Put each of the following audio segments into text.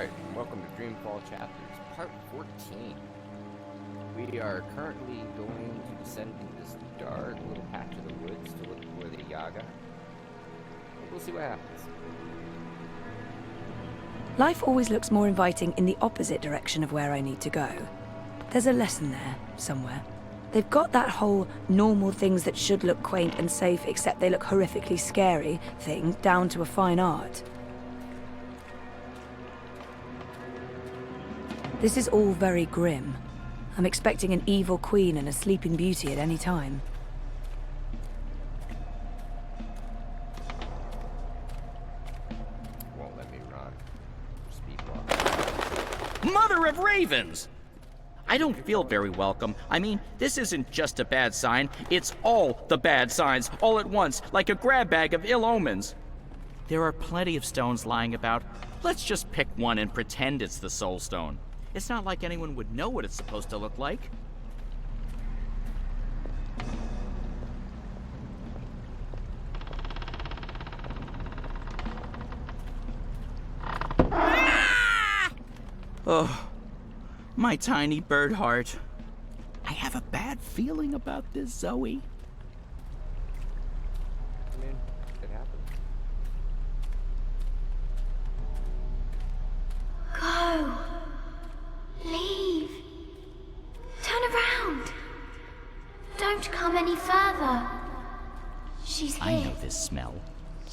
Alright, welcome to Dreamfall Chapters, Part 14. We are currently going to descend into this dark little patch of the woods to look for the Yaga. We'll see what happens. Life always looks more inviting in the opposite direction of where I need to go. There's a lesson there, somewhere. They've got that whole normal things that should look quaint and safe except they look horrifically scary thing down to a fine art. This is all very grim. I'm expecting an evil queen and a sleeping beauty at any time. Won't let me run. Speed walk. Mother of ravens! I don't feel very welcome. I mean, this isn't just a bad sign, it's all the bad signs, all at once, like a grab bag of ill omens. There are plenty of stones lying about. Let's just pick one and pretend it's the soul stone. It's not like anyone would know what it's supposed to look like. Ah! Oh, my tiny bird heart. I have a bad feeling about this, Zoe. I mean, it happens. Go! Leave! Turn around! Don't come any further! She's here. I know this smell.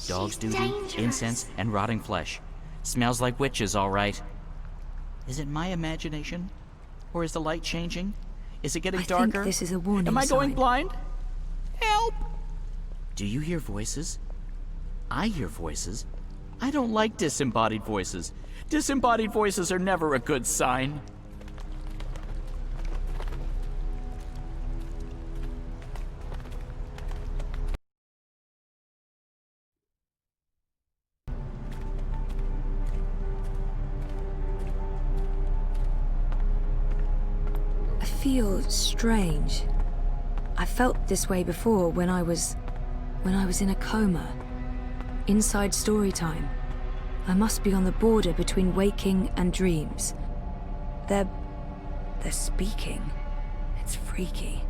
Dog's She's duty, dangerous. incense, and rotting flesh. Smells like witches, all right. Is it my imagination? Or is the light changing? Is it getting I darker? think this is a warning Am I going sign. blind? Help! Do you hear voices? I hear voices. I don't like disembodied voices. Disembodied voices are never a good sign. I feel strange. I felt this way before when I was in a coma. Inside story time. I must be on the border between waking and dreams. They're speaking. It's freaky.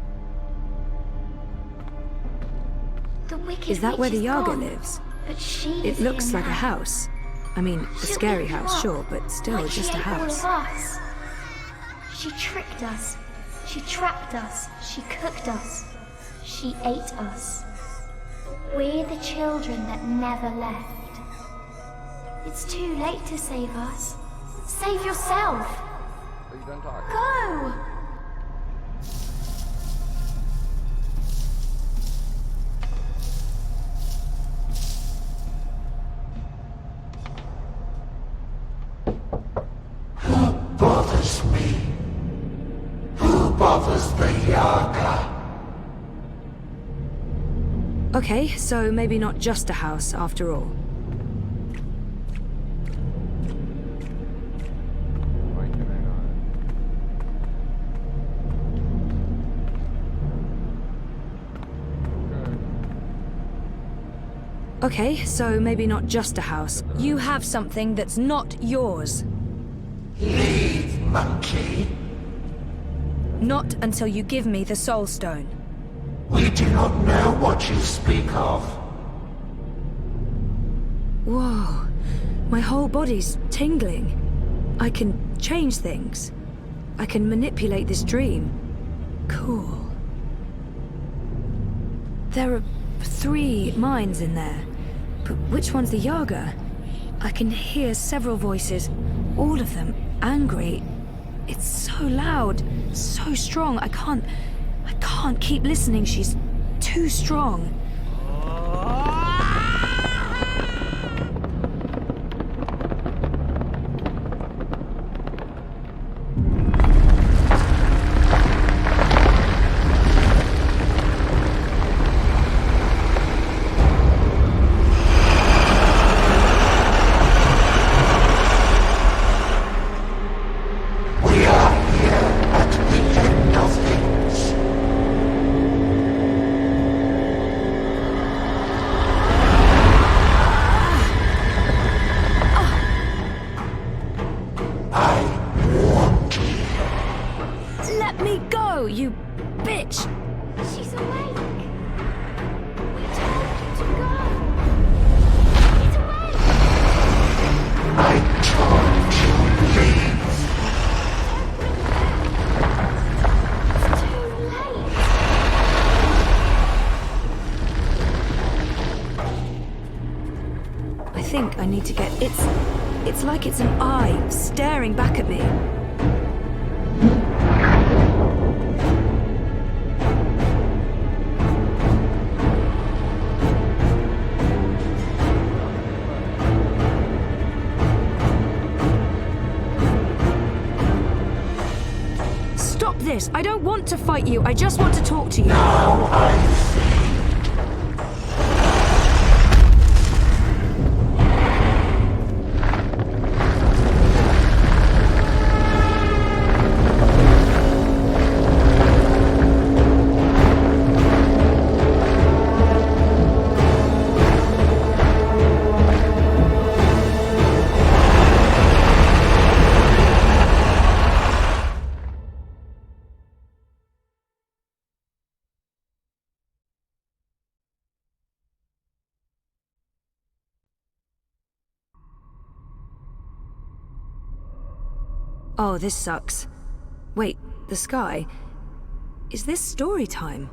The wicked Is that where witch the Yaga gone, lives? But she It is looks here like a now. house. I mean, a She'll scary eat you house, up, sure, but still like just she a ate all house. of us. She tricked us. She trapped us. She cooked us. She ate us. We're the children that never left. It's too late to save us. Save yourself. Are you done talking? Go! Who bothers me? Who bothers the Yaga? Okay, so maybe not just a house after all. Why can I not? Okay, so maybe not just a house. You have something that's not yours. Leave, monkey. Not until you give me the Soul Stone. We do not know what you speak of. Whoa, my whole body's tingling. I can change things. I can manipulate this dream. Cool. There are 3 minds in there. But which one's the Yaga? I can hear several voices, all of them angry. It's so loud, so strong. I can't keep listening. She's too strong. We are here at the end of things. It's an eye staring back at me. Stop this! I don't want to fight you. I just want to talk to you. Now I see. Oh, this sucks. Wait, the sky? Is this story time?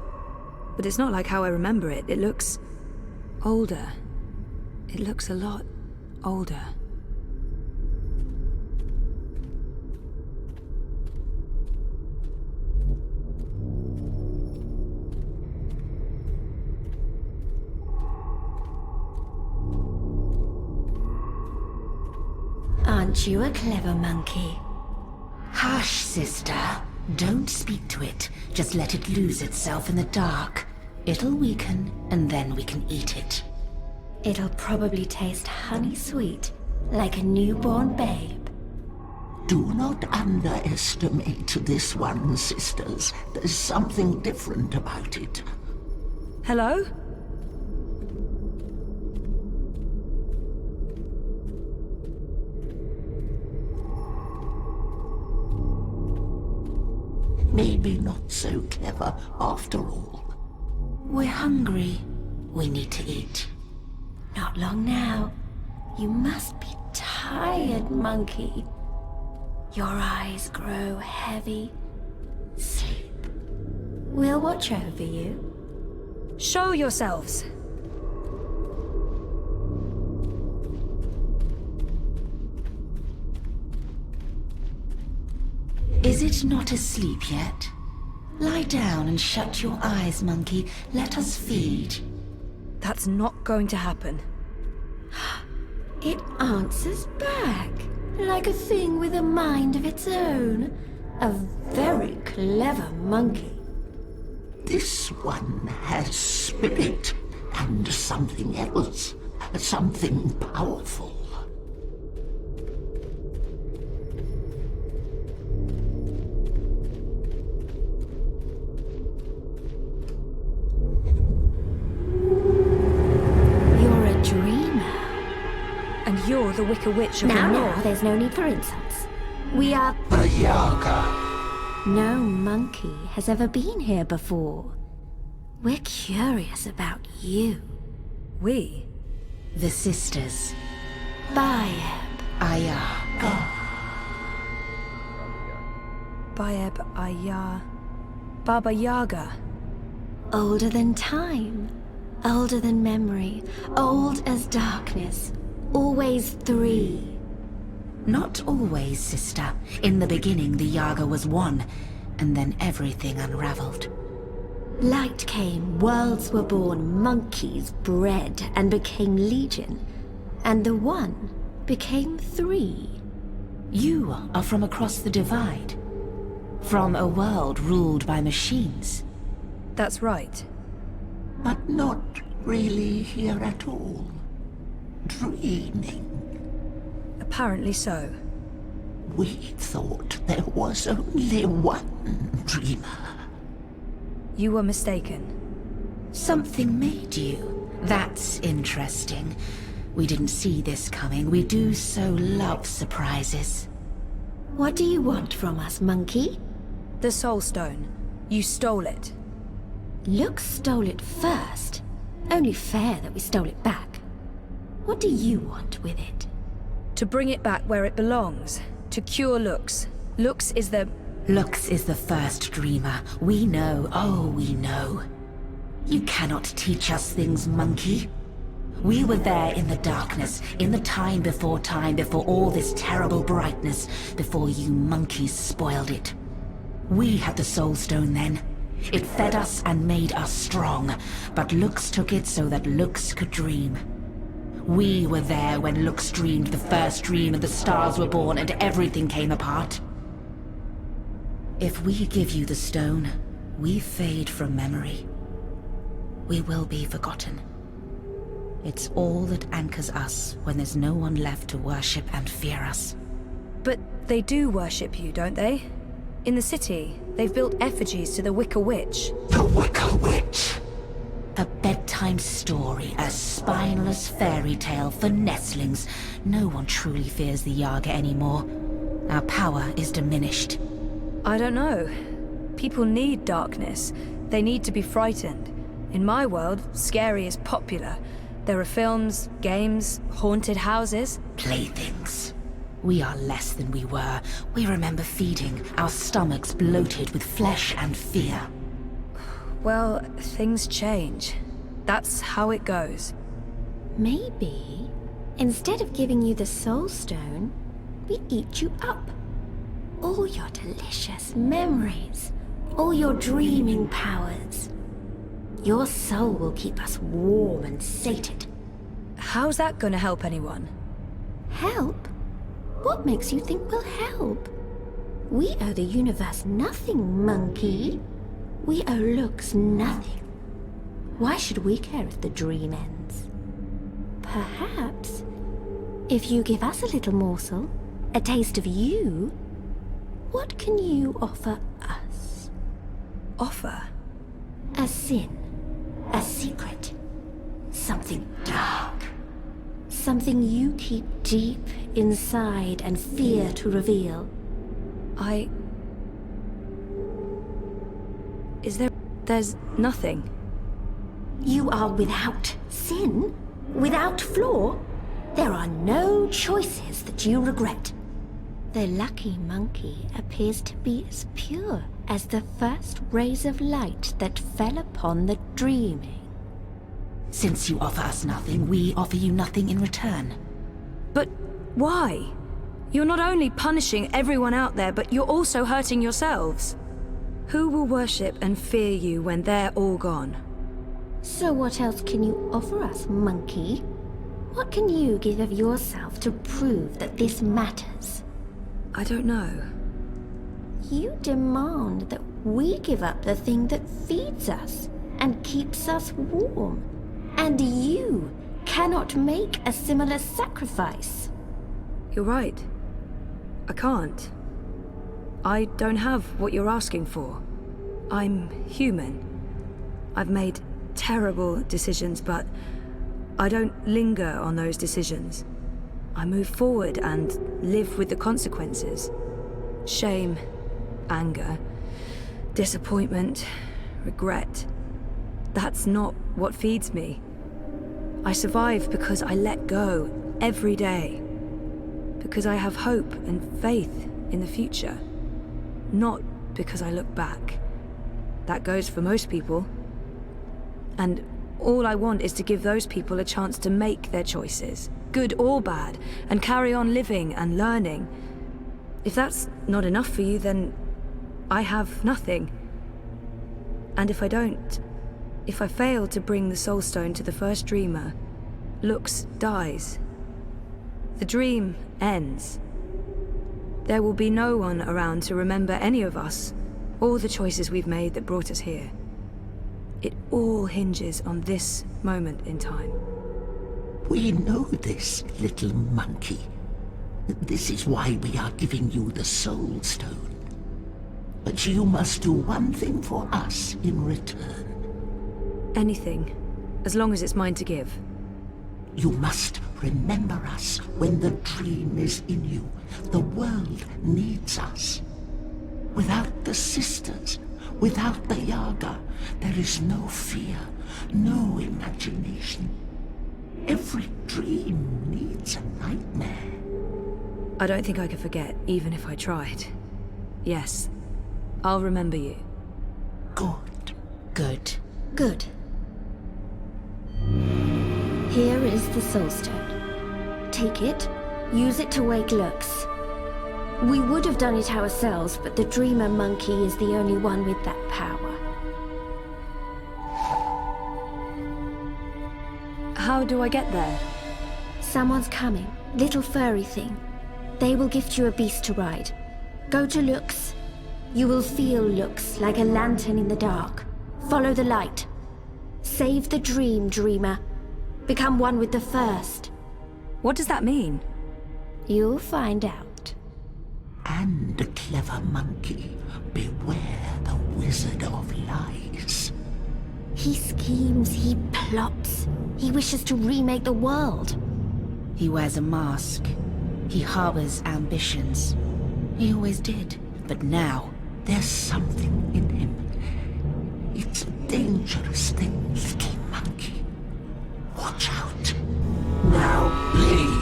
But it's not like how I remember it. It looks older. It looks a lot older. Aren't you a clever monkey? Hush, sister. Don't speak to it. Just let it lose itself in the dark. It'll weaken, and then we can eat it. It'll probably taste honey sweet, like a newborn babe. Do not underestimate this one, sisters. There's something different about it. Hello? Maybe not so clever after all. We're hungry. We need to eat. Not long now. You must be tired, monkey. Your eyes grow heavy. Sleep. We'll watch over you. Show yourselves. Is it not asleep yet? Lie down and shut your eyes, monkey. Let us feed. That's not going to happen. It answers back, like a thing with a mind of its own. A very clever monkey. This one has spirit and something else. Something powerful. You're the Wicker Witch of the Now, North. there's no need for insults. We are... Baba Yaga. No monkey has ever been here before. We're curious about you. We? The sisters. Baba Yaga. Baba Yaga. Baba Yaga. Older than time. Older than memory. Old as darkness. Always three. Not always, sister. In the beginning, the Yaga was one, and then everything unraveled. Light came, worlds were born, monkeys bred and became legion. And the one became three. You are from across the divide. From a world ruled by machines. That's right. But not really here at all. Dreaming. Apparently so. We thought there was only one dreamer. You were mistaken. Something made you. That's interesting. We didn't see this coming. We do so love surprises. What do you want from us, monkey? The Soul Stone. You stole it. Lux stole it first. Only fair that we stole it back. What do you want with it? To bring it back where it belongs. To cure Lux. Lux is the... Lux is the first dreamer. We know, oh, we know. You cannot teach us things, monkey. We were there in the darkness, in the time, before all this terrible brightness, before you monkeys spoiled it. We had the Soul Stone then. It fed us and made us strong, but Lux took it so that Lux could dream. We were there when Lux dreamed the first dream and the stars were born and everything came apart. If we give you the stone, we fade from memory. We will be forgotten. It's all that anchors us when there's no one left to worship and fear us. But they do worship you, don't they? In the city, they've built effigies to the Wicker Witch. The Wicker Witch! A bedtime story, a spineless fairy tale for nestlings. No one truly fears the Yaga anymore. Our power is diminished. I don't know. People need darkness. They need to be frightened. In my world, scary is popular. There are films, games, haunted houses. Playthings. We are less than we were. We remember feeding, our stomachs bloated with flesh and fear. Well, things change. That's how it goes. Maybe, instead of giving you the Soul Stone, we eat you up. All your delicious memories, all your dreaming powers. Your soul will keep us warm and sated. How's that gonna help anyone? Help? What makes you think we'll help? We owe the universe nothing, monkey. We owe Lux nothing. Why should we care if the dream ends? Perhaps, if you give us a little morsel, a taste of you, what can you offer us? Offer? A sin, a secret, something dark. Something you keep deep inside and fear to reveal. There's nothing. You are without sin, without flaw. There are no choices that you regret. The lucky monkey appears to be as pure as the first rays of light that fell upon the dreaming. Since you offer us nothing, we offer you nothing in return. But why? You're not only punishing everyone out there, but you're also hurting yourselves. Who will worship and fear you when they're all gone? So what else can you offer us, monkey? What can you give of yourself to prove that this matters? I don't know. You demand that we give up the thing that feeds us and keeps us warm. And you cannot make a similar sacrifice. You're right. I can't. I don't have what you're asking for. I'm human. I've made terrible decisions, but I don't linger on those decisions. I move forward and live with the consequences. Shame, anger, disappointment, regret. That's not what feeds me. I survive because I let go every day. Because I have hope and faith in the future. Not because I look back. That goes for most people. And all I want is to give those people a chance to make their choices, good or bad, and carry on living and learning. If that's not enough for you, then I have nothing. And if I fail to bring the Soul Stone to the first dreamer, Lux dies. The dream ends. There will be no one around to remember any of us, or the choices we've made that brought us here. It all hinges on this moment in time. We know this, little monkey. This is why we are giving you the Soul Stone. But you must do one thing for us in return. Anything, as long as it's mine to give. You must remember us when the dream is in you. The world needs us. Without the sisters, without the Yaga, there is no fear, no imagination. Every dream needs a nightmare. I don't think I could forget, even if I tried. Yes, I'll remember you. Good. Good. Good. Here is the soul stone. Take it, use it to wake Lux. We would have done it ourselves, but the dreamer monkey is the only one with that power. How do I get there? Someone's coming. Little furry thing. They will gift you a beast to ride. Go to Lux. You will feel Lux like a lantern in the dark. Follow the light. Save the dream, dreamer. Become one with the first. What does that mean? You'll find out. And, clever monkey, beware the wizard of lies. He schemes, he plots. He wishes to remake the world. He wears a mask. He harbors ambitions. He always did. But now, There's something in him. It's a dangerous thing, little monkey. Watch out. Now leave.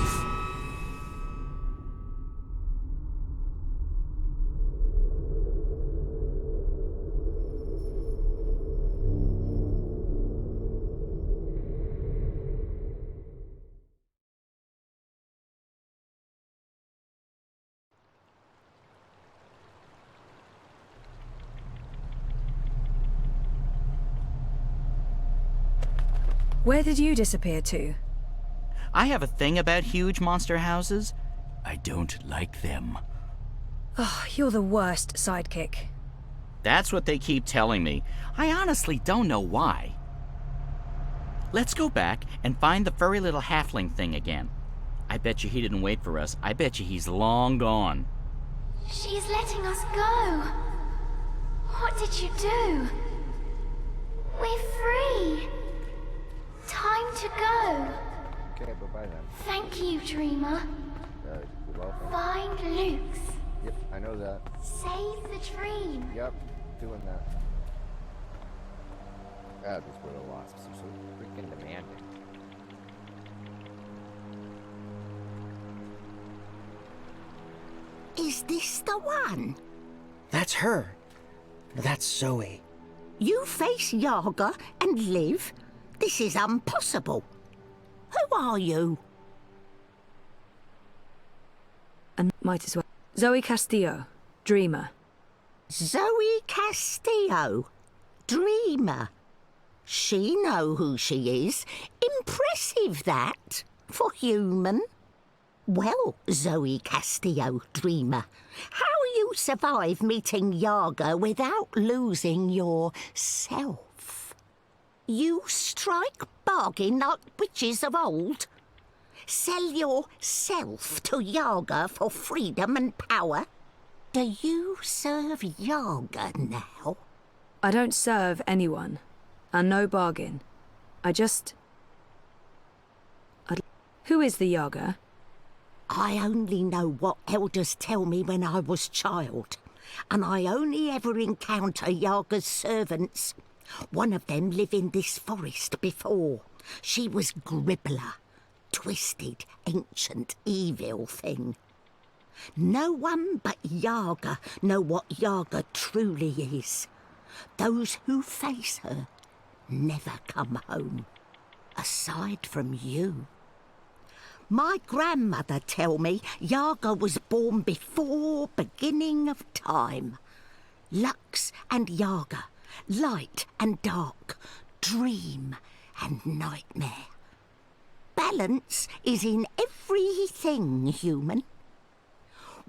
Where did you disappear to? I have a thing about huge monster houses. I don't like them. Oh, you're the worst sidekick. That's what they keep telling me. I honestly don't know why. Let's go back and find the furry little halfling thing again. I bet you he didn't wait for us. I bet you he's long gone. She's letting us go. What did you do? We're free. Time to go. Okay, bye-bye then. Thank you, Dreamer. You're welcome. Find Luke's. Yep, I know that. Save the dream. Yep, doing that. God, these widow wasps are so freaking demanding. Is this the one? That's her. That's Zoe. You face Yaga and live? This is impossible. Who are you? And might as well. Zoe Castillo, dreamer. Zoe Castillo, dreamer. She know who she is. Impressive, that, for human. Well, Zoe Castillo, dreamer, how you survive meeting Yaga without losing yourself? You strike bargain like witches of old? Sell yourself to Yaga for freedom and power? Do you serve Yaga now? I don't serve anyone. And no bargain. Who is the Yaga? I only know what elders tell me when I was child, and I only ever encounter Yaga's servants. One of them lived in this forest before. She was Gribbler, twisted, ancient, evil thing. No one but Yaga know what Yaga truly is. Those who face her never come home, aside from you. My grandmother tell me Yaga was born before beginning of time. Lux and Yaga, light and dark, dream and nightmare. Balance is in everything human.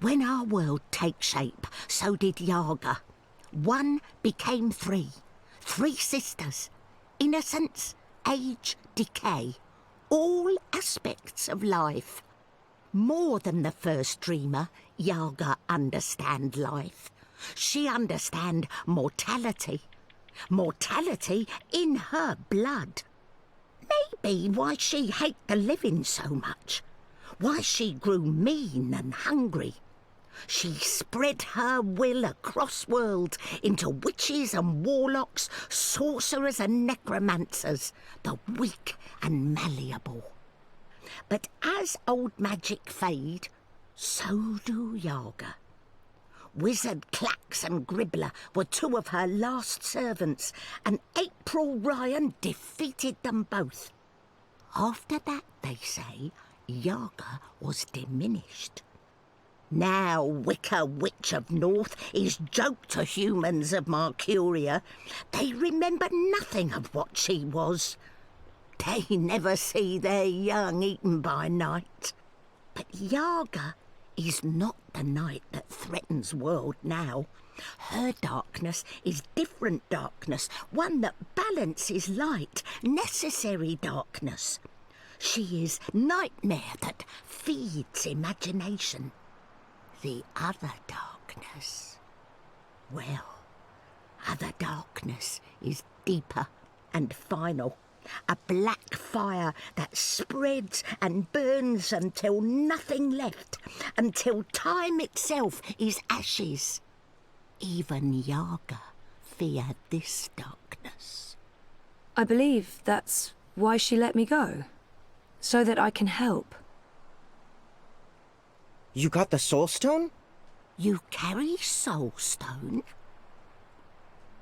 When our world takes shape, so did Yaga. One became three sisters. Innocence, age, decay. All aspects of life. More than the first dreamer, Yaga understand life. She understand mortality. Mortality in her blood. Maybe why she hate the living so much. Why she grew mean and hungry. She spread her will across worlds into witches and warlocks, sorcerers and necromancers, the weak and malleable. But as old magic fade, so do Yaga. Wizard Clax and Gribbler were two of her last servants, and April Ryan defeated them both. After that, they say, Yaga was diminished. Now Wicker Witch of North is joke to humans of Mercuria. They remember nothing of what she was. They never see their young eaten by night. But Yaga is not the night that threatens world now. Her darkness is different darkness, one that balances light, necessary darkness. She is nightmare that feeds imagination. The other darkness, well, other darkness is deeper and final. A black fire that spreads and burns until nothing left, until time itself is ashes. Even Yaga feared this darkness. I believe that's why she let me go. So that I can help. You got the Soul Stone? You carry Soul Stone?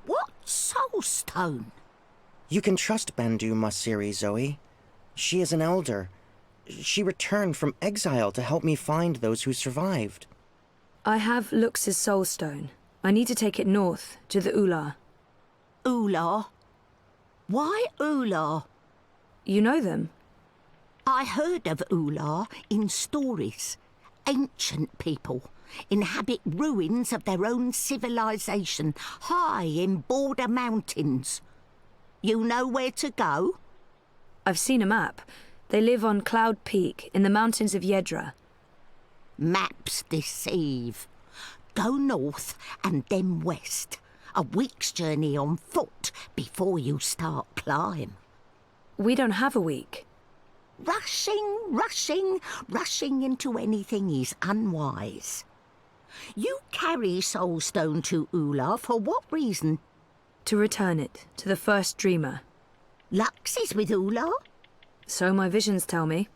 What Soul Stone? You can trust Bandu Masiri, Zoe. She is an elder. She returned from exile to help me find those who survived. I have Lux's soul stone. I need to take it north, to the Ular. Ular? Why Ular? You know them? I heard of Ular in stories. Ancient people inhabit ruins of their own civilization, high in border mountains. You know where to go? I've seen a map. They live on Cloud Peak, in the mountains of Yedra. Maps deceive. Go north and then west. A week's journey on foot before you start climb. We don't have a week. Rushing into anything is unwise. You carry Soulstone to Ular for what reason? To return it to the first dreamer. Lux is with Ular? So my visions tell me.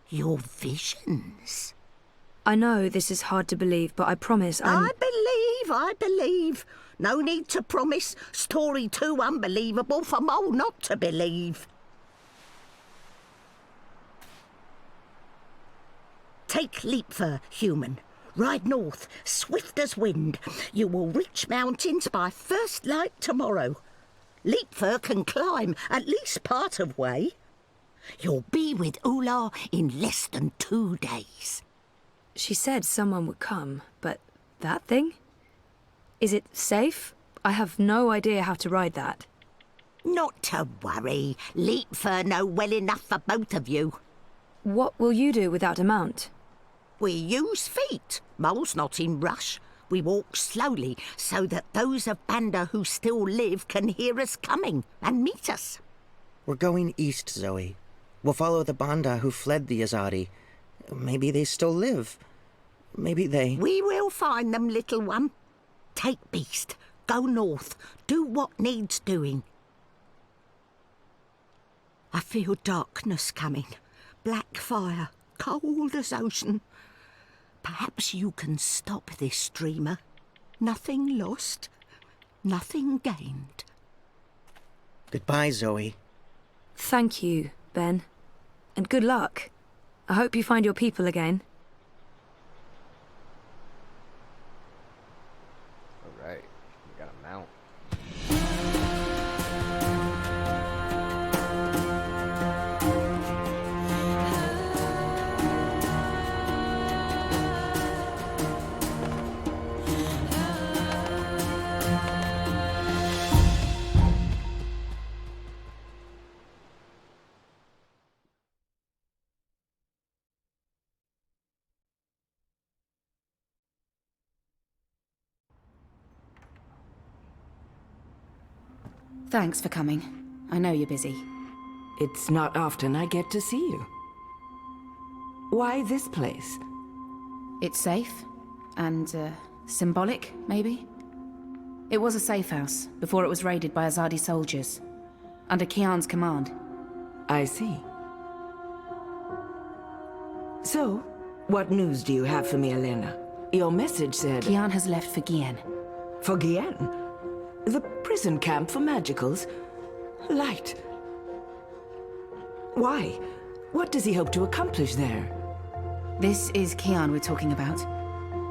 Your visions? I know this is hard to believe, but I promise I believe. No need to promise. Story too unbelievable for Mole not to believe. Take Leapfur, human. Ride north, swift as wind. You will reach mountains by first light tomorrow. Leapfur can climb at least part of way. You'll be with Ular in less than 2 days. She said someone would come, but that thing? Is it safe? I have no idea how to ride that. Not to worry. Leapfur know well enough for both of you. What will you do without a mount? We use feet. Mole's not in rush. We walk slowly so that those of Banda who still live can hear us coming and meet us. We're going east, Zoe. We'll follow the Banda who fled the Azadi. Maybe they still live. Maybe they... We will find them, little one. Take Beast. Go north. Do what needs doing. I feel darkness coming. Black fire. Cold as ocean. Perhaps you can stop this dreamer. Nothing lost. Nothing gained. Goodbye, Zoe. Thank you, Ben. And good luck. I hope you find your people again. Alright, we got a mount. Thanks for coming. I know you're busy. It's not often I get to see you. Why this place? It's safe. And, symbolic, maybe? It was a safe house, before it was raided by Azadi soldiers. Under Kian's command. I see. So, what news do you have for me, Elena? Your message said... Kian has left for Gien. For Gien? The prison camp for magicals? Light. Why? What does he hope to accomplish there? This is Kian we're talking about.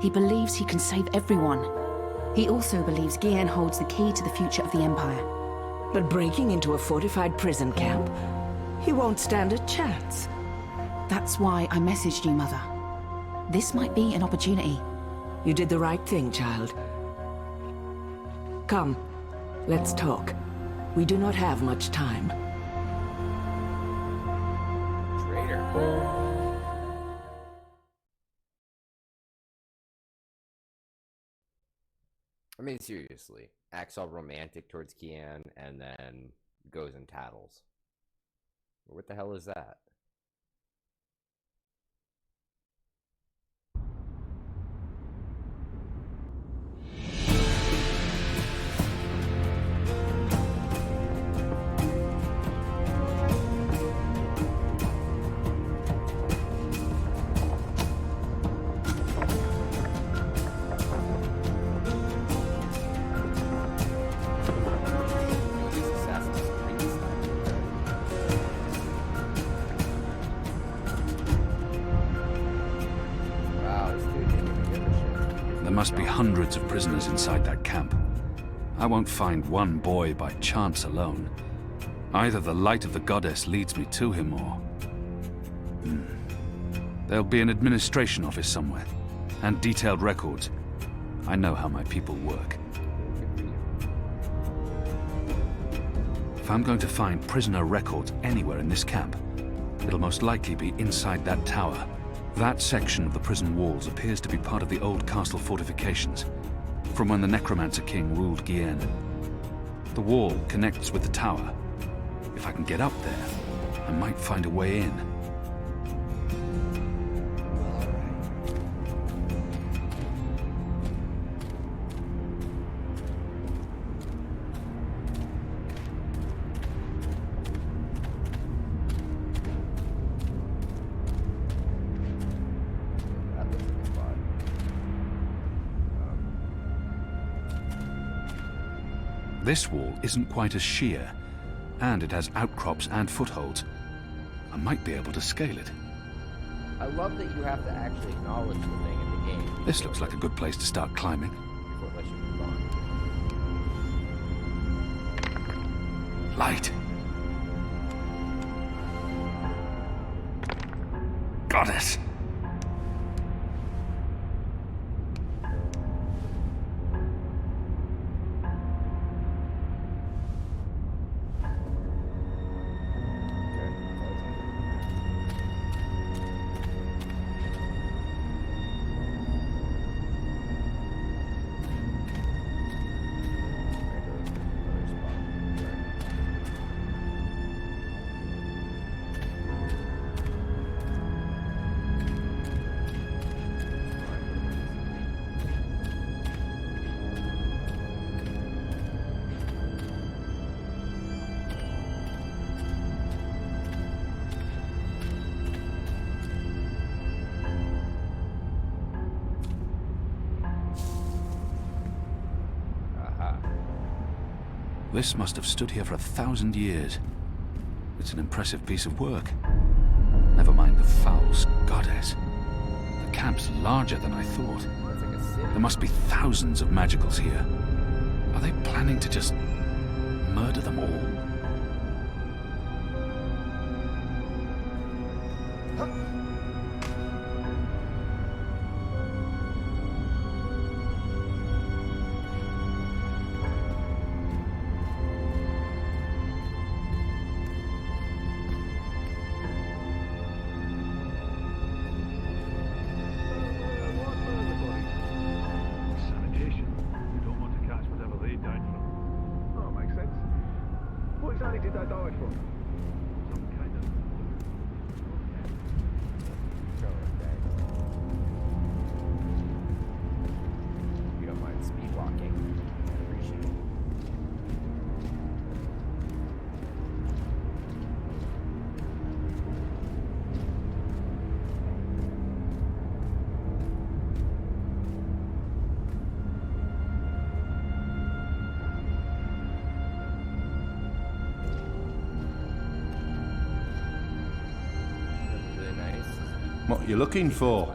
He believes he can save everyone. He also believes Gien holds the key to the future of the Empire. But breaking into a fortified prison camp? He won't stand a chance. That's why I messaged you, Mother. This might be an opportunity. You did the right thing, child. Come, let's talk. We do not have much time. Traitor. I mean, seriously. Acts all romantic towards Kian and then goes and tattles. What the hell is that? There must be hundreds of prisoners inside that camp. I won't find one boy by chance alone. Either the light of the goddess leads me to him or... There'll be an administration office somewhere, and detailed records. I know how my people work. If I'm going to find prisoner records anywhere in this camp, it'll most likely be inside that tower. That section of the prison walls appears to be part of the old castle fortifications, from when the Necromancer King ruled Gien. The wall connects with the tower. If I can get up there, I might find a way in. This wall isn't quite as sheer, and it has outcrops and footholds. I might be able to scale it. I love that you have to actually acknowledge the thing in the game. This looks like a good place to start climbing. Before it lets you move on. Light. Goddess! This must have stood here for 1,000 years. It's an impressive piece of work. Never mind the foul goddess. The camp's larger than I thought. It's like a city. There must be thousands of magicals here. Are they planning to just murder them all? You don't mind speed walking. I appreciate it. What you looking for?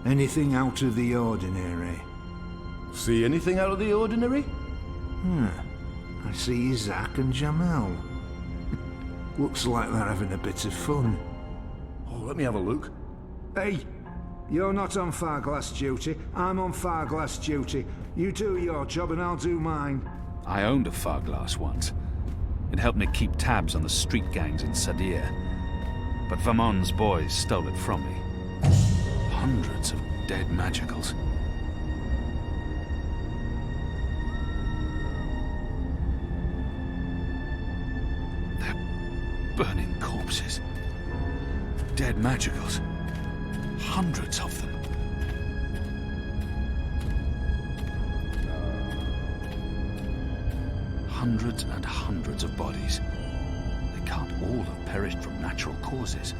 Anything out of the ordinary? See anything out of the ordinary? I see Isaac and Jamal. Looks like they're having a bit of fun. Oh, let me have a look. Hey, you're not on Farglass duty. I'm on Farglass duty. You do your job and I'll do mine. I owned a Farglass once. It helped me keep tabs on the street gangs in Sadir. But Vamon's boys stole it from me. Hundreds of dead magicals. They're burning corpses. Dead magicals. Hundreds of them. Hundreds and hundreds of bodies. They can't all have perished from natural causes.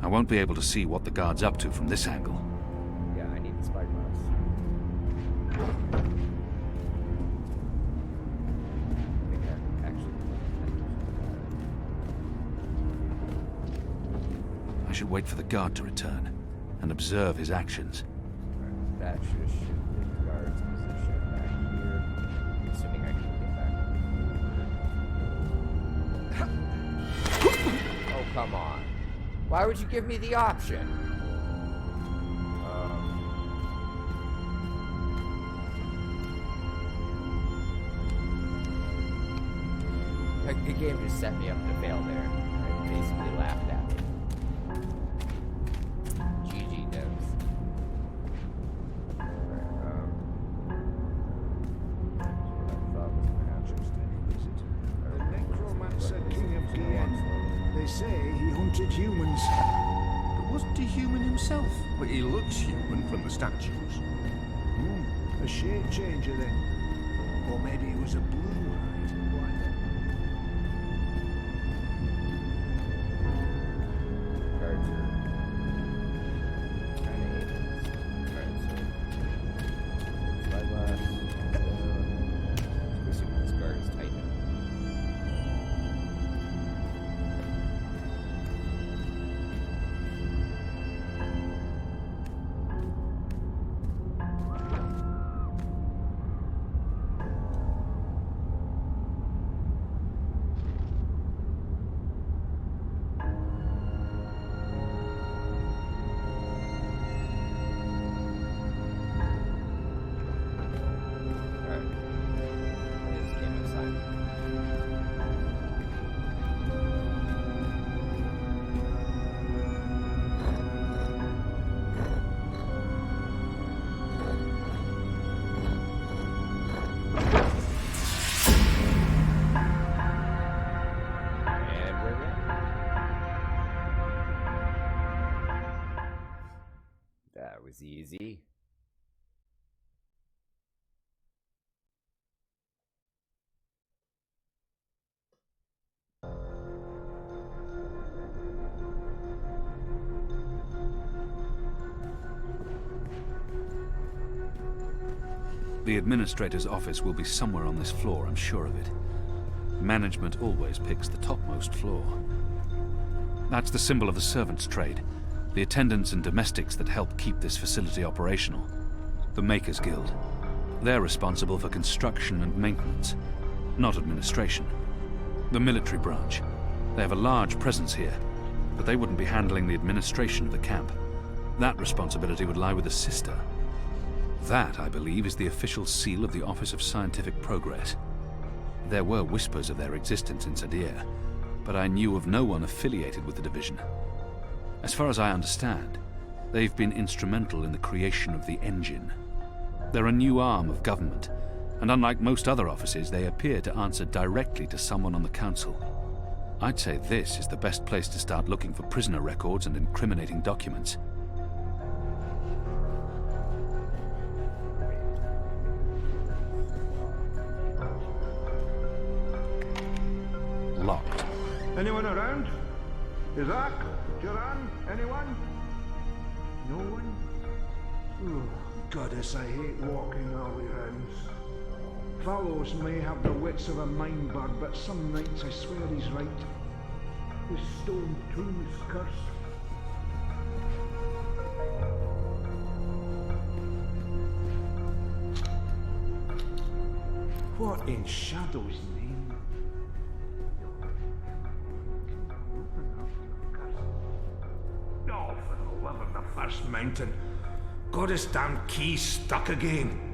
I won't be able to see what the guard's up to from this angle. Yeah, I need the spyglass. I should wait for the guard to return and observe his actions. That should shift the guard's position back here. Assuming I can get back. Oh, come on. Why would you give me the option? The game just set me up to fail there. It basically laughed at me. GG devs. The Necromancer King of Gien. They say he hunted humans. But wasn't he human himself? But he looks human from the statues. A shape changer then. Or maybe he was a blue-eyed. Guards are kind of aliens. Alright, so spyglass. Assuming this guard is tight. That was easy. The administrator's office will be somewhere on this floor, I'm sure of it. Management always picks the topmost floor. That's the symbol of the servants' trade. The attendants and domestics that help keep this facility operational. The Makers Guild. They're responsible for construction and maintenance, not administration. The military branch. They have a large presence here. but they wouldn't be handling the administration of the camp. That responsibility would lie with the sister. That, I believe, is the official seal of the Office of Scientific Progress. There were whispers of their existence in Sadir, but I knew of no one affiliated with the division. As far as I understand, they've been instrumental in the creation of the engine. They're a new arm of government, and unlike most other offices, they appear to answer directly to someone on the council. I'd say this is the best place to start looking for prisoner records and incriminating documents. Locked. Anyone around? Isaac? Joran? Anyone? No one? Oh, goddess, I hate walking alley rounds. Fellows may have the wits of a mind bird, but some nights I swear he's right. This stone tomb is cursed. What in Shadow's name? Oh, for the love of the first mountain. Goddess damn key stuck again.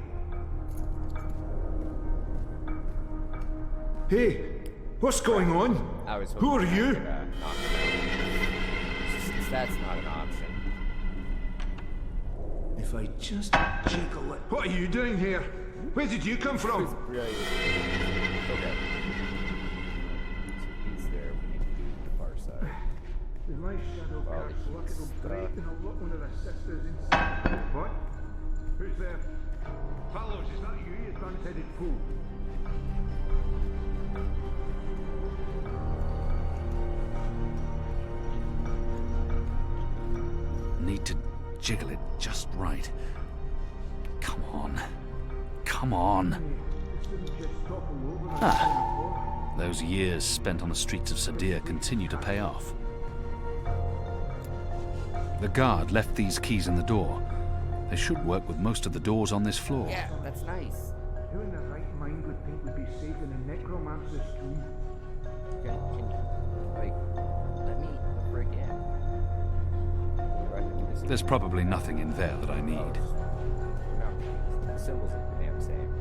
Hey, what's going on? Who are you? That's not an option. If I just jiggle it. What are you doing here? Where did you come from? Okay. So he's there. We need to do the far side. With my shadow cast luck, it'll break and I'll look one of the sisters inside. What? Who's there? Fellows, is that you, you dunce-headed fool? Need to jiggle it just right. Come on. Come on. Ah. Those years spent on the streets of Sadir continue to pay off. The guard left these keys in the door. They should work with most of the doors on this floor. Yeah, that's nice. Who in their right mind would think we'd be safe in a necromancer's tomb? Can like, let me break in. There's probably nothing in there that I need. No, the symbols are the damn same.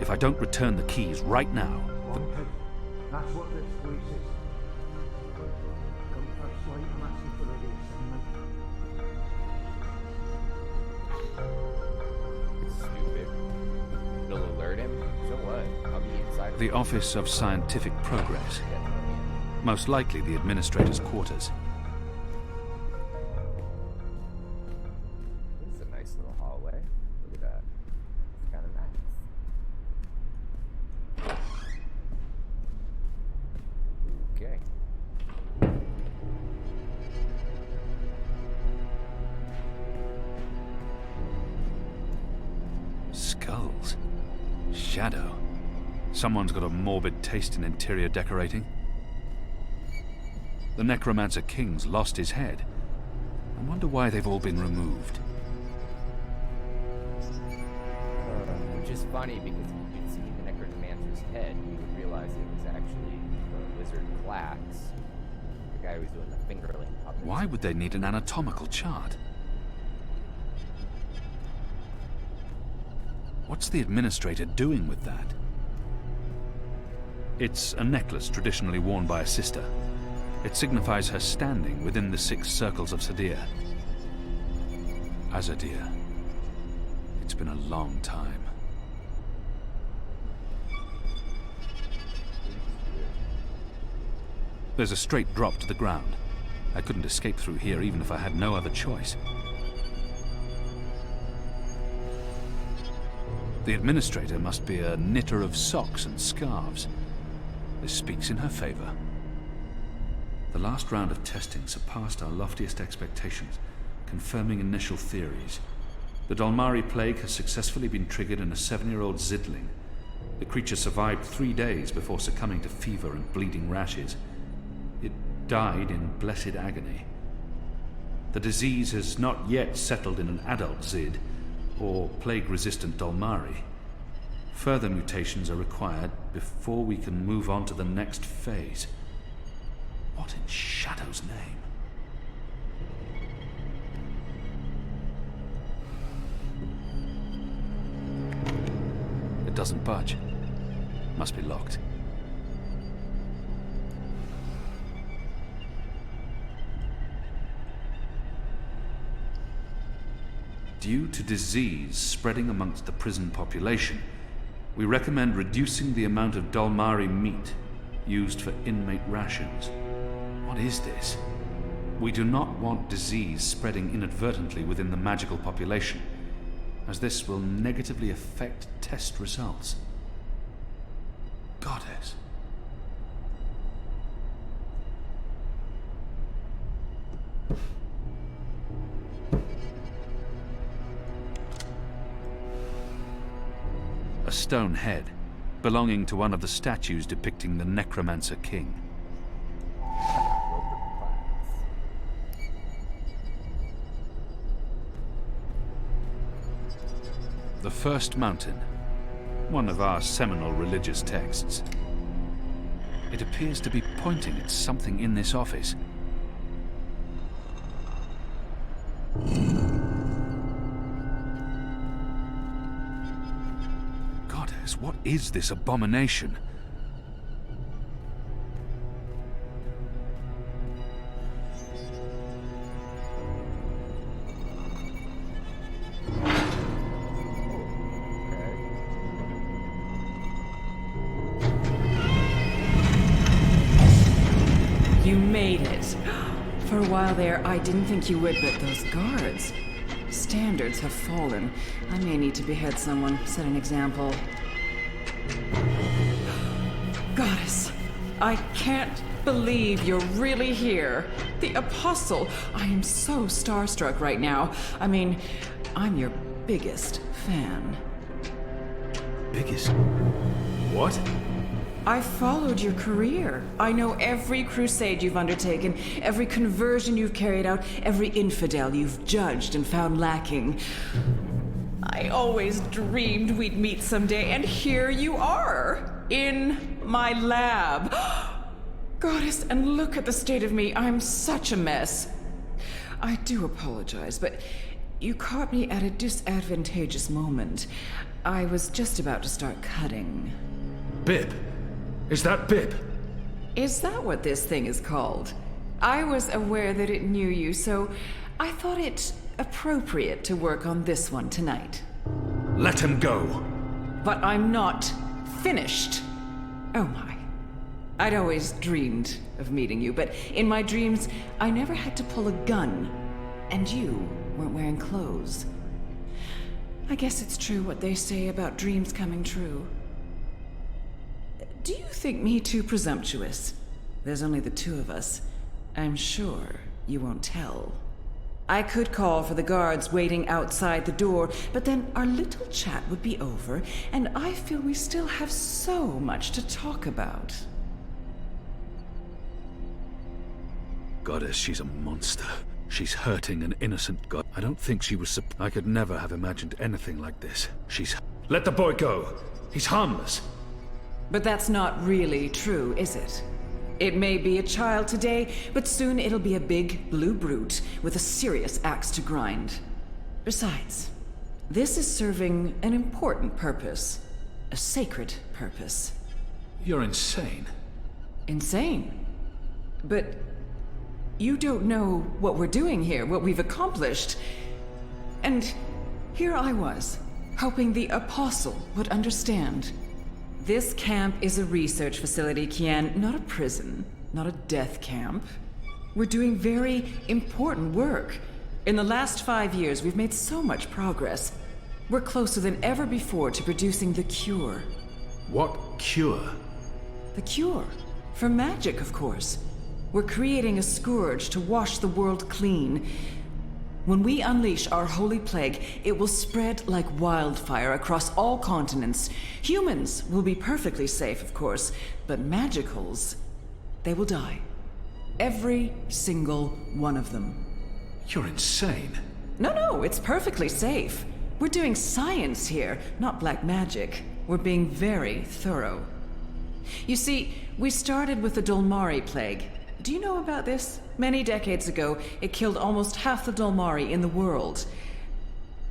If I don't return the keys right now... Wanted. That's what this place is. Come first light, I'm asking for a race, Stupid. It'll alert him? So what? I'll be inside. The Office of Scientific Progress. Most likely the administrator's quarters. This is a nice little hallway. Look at that. It's kind of nice. Okay. Skulls. Shadow. Someone's got a morbid taste in interior decorating. The Necromancer King's lost his head. I wonder why they've all been removed. Which is funny because if you could see the Necromancer's head, you would realize it was actually the wizard Glax, the guy who was doing the fingerling puppets. Why would they need an anatomical chart? What's the administrator doing with that? It's a necklace traditionally worn by a sister. It signifies her standing within the 6 circles of Sadir. Azadir. It's been a long time. There's a straight drop to the ground. I couldn't escape through here even if I had no other choice. The administrator must be a knitter of socks and scarves. This speaks in her favor. The last round of testing surpassed our loftiest expectations, confirming initial theories. The Dolmari plague has successfully been triggered in a 7-year-old Zidling. The creature survived 3 days before succumbing to fever and bleeding rashes. It died in blessed agony. The disease has not yet settled in an adult Zid, or plague-resistant Dolmari. Further mutations are required before we can move on to the next phase. What in Shadow's name? It doesn't budge. Must be locked. Due to disease spreading amongst the prison population, we recommend reducing the amount of Dalmari meat used for inmate rations. What is this? We do not want disease spreading inadvertently within the magical population, as this will negatively affect test results. Goddess. A stone head, belonging to one of the statues depicting the Necromancer King. The First Mountain, one of our seminal religious texts. It appears to be pointing at something in this office. Goddess, what is this abomination? You made it. For a while there, I didn't think you would, but those guards. Standards have fallen. I may need to behead someone, set an example. Goddess, I can't believe you're really here. The Apostle. I am so starstruck right now. I mean, I'm your biggest fan. Biggest? What? I followed your career. I know every crusade you've undertaken, every conversion you've carried out, every infidel you've judged and found lacking. I always dreamed we'd meet someday, and here you are, in my lab. Goddess, and look at the state of me. I'm such a mess. I do apologize, but you caught me at a disadvantageous moment. I was just about to start cutting. Bib? Is that Bib? Is that what this thing is called? I was aware that it knew you, so I thought it appropriate to work on this one tonight. Let him go! But I'm not finished. Oh my. I'd always dreamed of meeting you, but in my dreams, I never had to pull a gun. And you weren't wearing clothes. I guess it's true what they say about dreams coming true. Do you think me too presumptuous? There's only the two of us. I'm sure you won't tell. I could call for the guards waiting outside the door, but then our little chat would be over, and I feel we still have so much to talk about. Goddess, she's a monster. She's hurting an innocent god. I don't think she was I could never have imagined anything like this. Let the boy go! He's harmless! But that's not really true, is it? It may be a child today, but soon it'll be a big blue brute with a serious axe to grind. Besides, this is serving an important purpose. A sacred purpose. You're insane. Insane? But you don't know what we're doing here, what we've accomplished. And here I was, hoping the Apostle would understand. This camp is a research facility, Kian, not a prison, not a death camp. We're doing very important work. In the last 5 years, we've made so much progress. We're closer than ever before to producing the cure. What cure? The cure. For magic, of course. We're creating a scourge to wash the world clean. When we unleash our holy plague, it will spread like wildfire across all continents. Humans will be perfectly safe, of course, but magicals, they will die. Every single one of them. You're insane. No, it's perfectly safe. We're doing science here, not black magic. We're being very thorough. You see, we started with the Dolmari plague. Do you know about this? Many decades ago, it killed almost half the Dolmari in the world.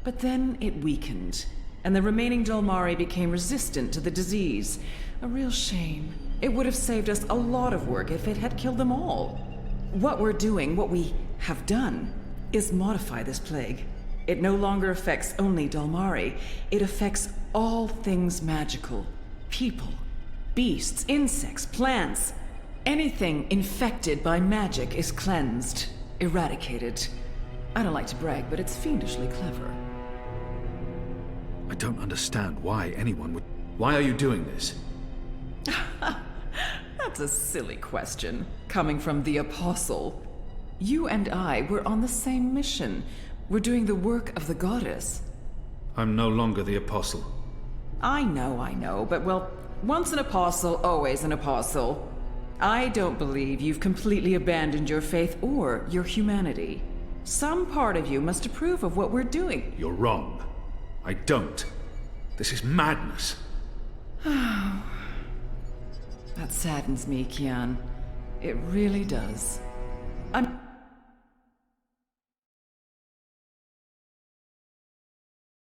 But then it weakened, and the remaining Dolmari became resistant to the disease. A real shame. It would have saved us a lot of work if it had killed them all. What we're doing, what we have done, is modify this plague. It no longer affects only Dolmari. It affects all things magical. People, beasts, insects, plants. Anything infected by magic is cleansed, eradicated. I don't like to brag, but it's fiendishly clever. I don't understand why anyone would... Why are you doing this? That's a silly question, coming from the Apostle. You and I were on the same mission. We're doing the work of the goddess. I'm no longer the Apostle. I know, but well, once an apostle, always an apostle. I don't believe you've completely abandoned your faith or your humanity. Some part of you must approve of what we're doing. You're wrong. I don't. This is madness. That saddens me, Kian. It really does.